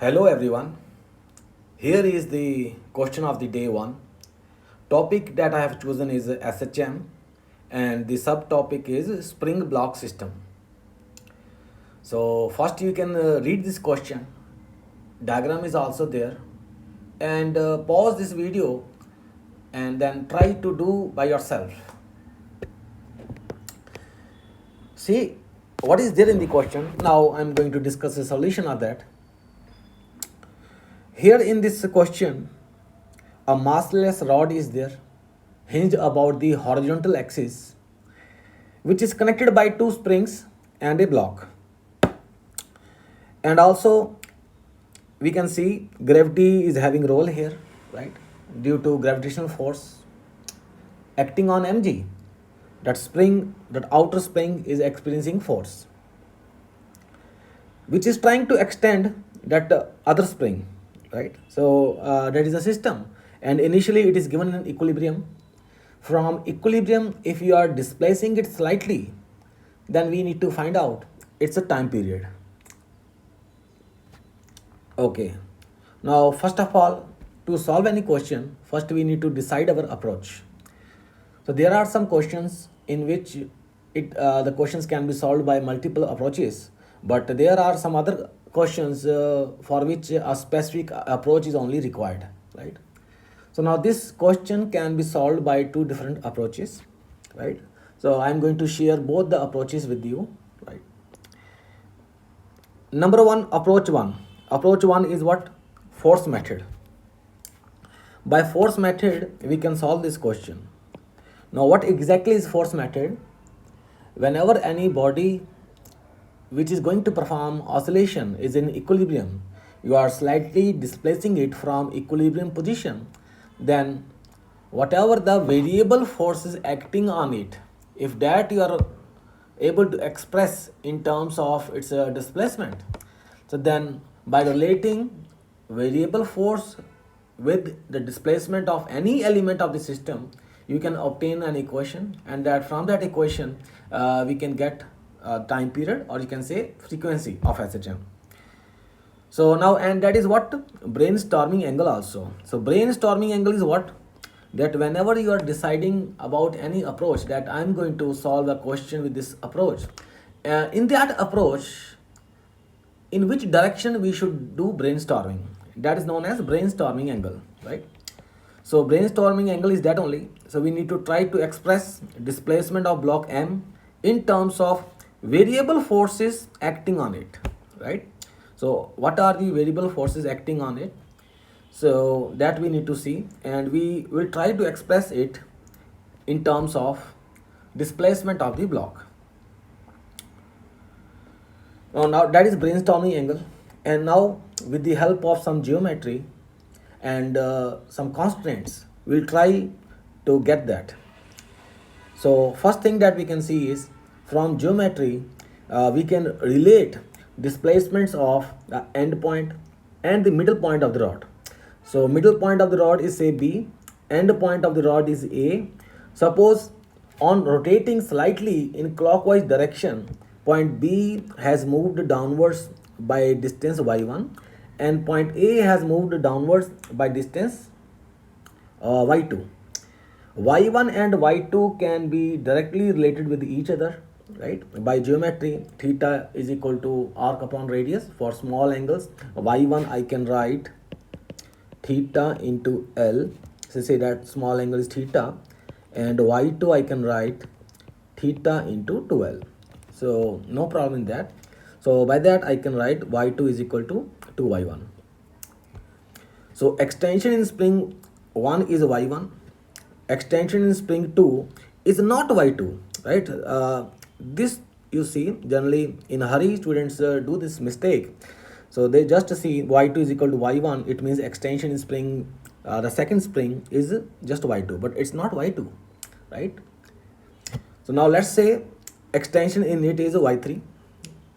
Hello everyone. Here is the question of the day one. Topic that I have chosen is SHM and the subtopic is spring block system. So first you can read this question. Diagram is also there and pause this video and then try to do by yourself. See what is there in the question. Now I'm going to discuss the solution of that. Here in this question, a massless rod is there, hinged about the horizontal axis, which is connected by two springs and a block. And also, we can see gravity is having role here, right? Due to gravitational force acting on mg, that outer spring is experiencing force, which is trying to extend that other spring, right? So that is a system, and initially it is given in equilibrium. From equilibrium, if you are displacing it slightly, then we need to find out it's a time period. Okay, now first of all, to solve any question, first we need to decide our approach. So there are some questions in which the questions can be solved by multiple approaches, but there are some other questions for which a specific approach is only required, right? So now this question can be solved by two different approaches, right? So I'm going to share both the approaches with you, right? Number one, approach one. Approach one is what? Force method. By force method, we can solve this question. Now, what exactly is force method? Whenever any body which is going to perform oscillation is in equilibrium, you are slightly displacing it from equilibrium position, then whatever the variable force is acting on it, if that you are able to express in terms of its displacement, so then by relating variable force with the displacement of any element of the system, you can obtain an equation, and that from that equation we can get time period, or you can say frequency of SHM. So now, and that is what? Brainstorming angle also. So brainstorming angle is what? That whenever you are deciding about any approach, that I'm going to solve a question with this approach, in that approach, in which direction we should do brainstorming, that is known as brainstorming angle, right? So brainstorming angle is that only. So we need to try to express displacement of block M in terms of variable forces acting on it, right? So what are the variable forces acting on it? So that we need to see, and we will try to express it in terms of displacement of the block. Now that is brainstorming angle, and now with the help of some geometry and some constraints, we'll try to get that. So first thing that we can see is, from geometry we can relate displacements of the end point and the middle point of the rod. So middle point of the rod is say B, end point of the rod is A. Suppose on rotating slightly in clockwise direction, point B has moved downwards by distance y1, and point A has moved downwards by distance y2. Y1 and Y2 can be directly related with each other, right? By geometry, theta is equal to arc upon radius. For small angles, Y1 I can write theta into L. So say that small angle is theta, and Y2 I can write theta into 2L. So no problem in that. So by that I can write Y2 is equal to 2Y1. So extension in spring 1 is Y1. Extension in spring 2 is not Y2, right? This you see, generally in a hurry students do this mistake. So they just see Y2 is equal to Y1. It means extension in spring, the second spring is just Y2, but it's not Y2, right? So now let's say extension in it is Y3.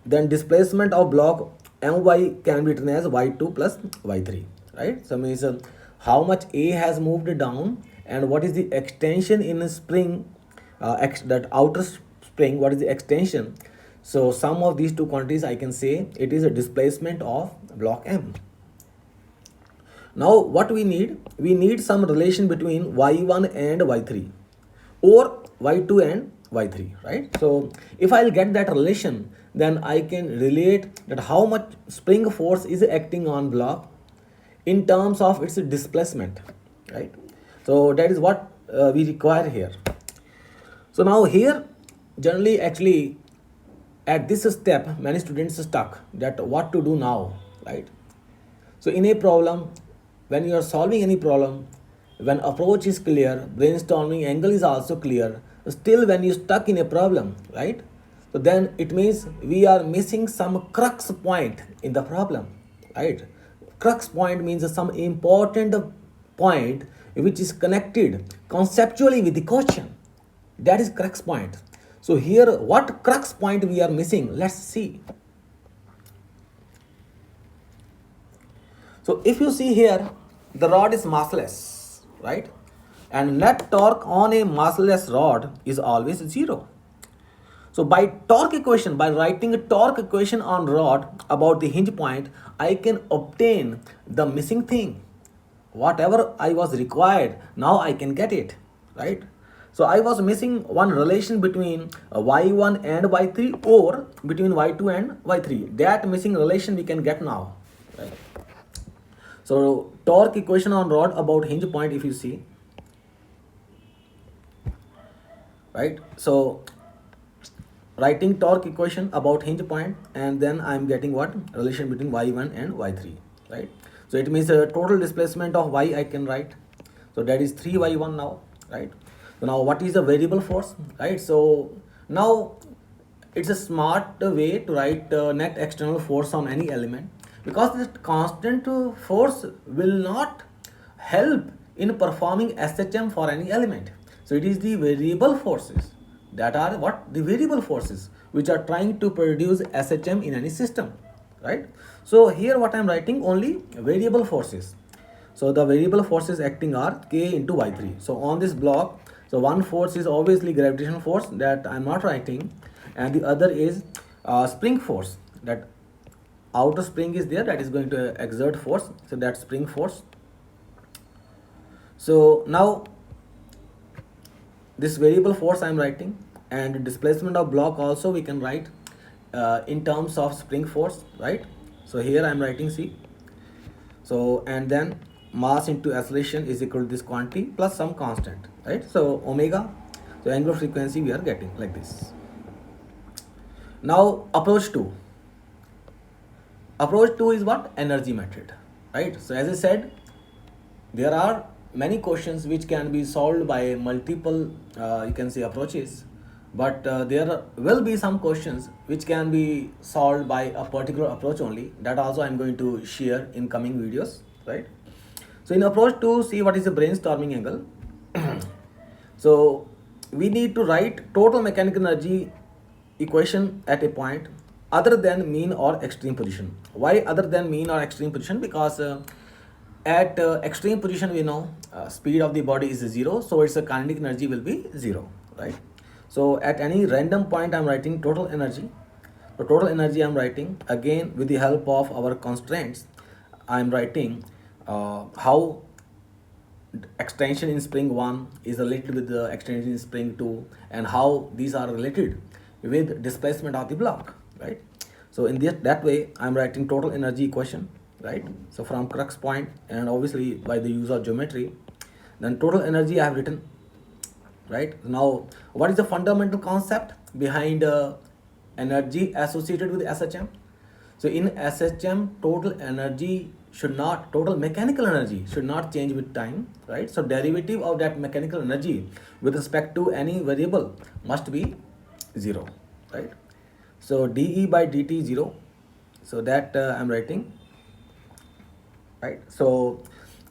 Then displacement of block My can be written as Y2 plus Y3, right? So means how much A has moved down, and what is the extension in a spring, that outer spring, what is the extension? So sum of these two quantities, I can say it is a displacement of block M. Now what we need some relation between y1 and y3 or y2 and y3, right? So if I'll get that relation, then I can relate that how much spring force is acting on block in terms of its displacement, right? So that is what we require here. So now here, generally actually at this step, many students stuck that what to do now, right? So in a problem, when you are solving any problem, when approach is clear, brainstorming angle is also clear, still when you stuck in a problem, right? So then it means we are missing some crux point in the problem, right? Crux point means some important point which is connected conceptually with the question. That is crux point. So here, what crux point we are missing? Let's see. So if you see here, the rod is massless, right? And net torque on a massless rod is always zero. So by torque equation, by writing a torque equation on rod about the hinge point, I can obtain the missing thing. Whatever I was required, now I can get it, right? So I was missing one relation between y1 and y3 or between y2 and y3. That missing relation we can get now, right? So torque equation on rod about hinge point, if you see, right? So writing torque equation about hinge point, and then I'm getting what relation between y1 and y3, right? So it means a total displacement of y I can write. So that is 3y1 now, right? So now what is the variable force, right? So now it's a smart way to write net external force on any element, because this constant force will not help in performing SHM for any element. So it is the variable forces that are what the variable forces which are trying to produce SHM in any system, right? So here what I am writing only variable forces. So the variable forces acting are K into Y3. So on this block, so one force is obviously gravitational force that I am not writing, and the other is spring force, that outer spring is there that is going to exert force, so that's spring force. So now this variable force I am writing, and displacement of block also we can write in terms of spring force, right? So here I am writing C. So and then mass into acceleration is equal to this quantity plus some constant, right? So omega, so angular frequency we are getting like this. Now approach 2. Approach 2 is what? Energy method, right? So as I said, there are many questions which can be solved by multiple you can say approaches, but there will be some questions which can be solved by a particular approach only. That also I am going to share in coming videos, right? So in approach 2, see what is the brainstorming angle. So we need to write total mechanical energy equation at a point other than mean or extreme position. Why other than mean or extreme position? Because at extreme position we know speed of the body is 0, so its kinetic energy will be 0, right? So at any random point I'm writing total energy. So total energy I'm writing again with the help of our constraints. I'm writing how extension in spring 1 is related with the extension in spring 2, and how these are related with displacement of the block, right? So in that way I'm writing total energy equation, right? So from crux point, and obviously by the use of geometry, then total energy I have written, right? Now what is the fundamental concept behind energy associated with SHM? So in SHM, total mechanical energy should not change with time, right? So derivative of that mechanical energy with respect to any variable must be 0, right? So dE by dt 0. So that I'm writing, right? So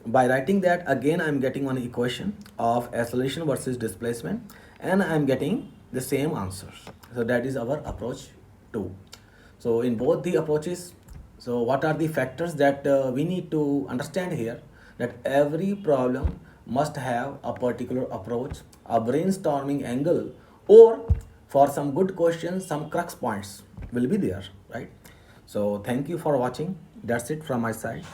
by writing that, again I'm getting one equation of acceleration versus displacement, and I'm getting the same answers. So that is our approach 2. So in both the approaches, so what are the factors that we need to understand here? That every problem must have a particular approach, a brainstorming angle, or for some good questions, some crux points will be there, right? So thank you for watching. That's it from my side.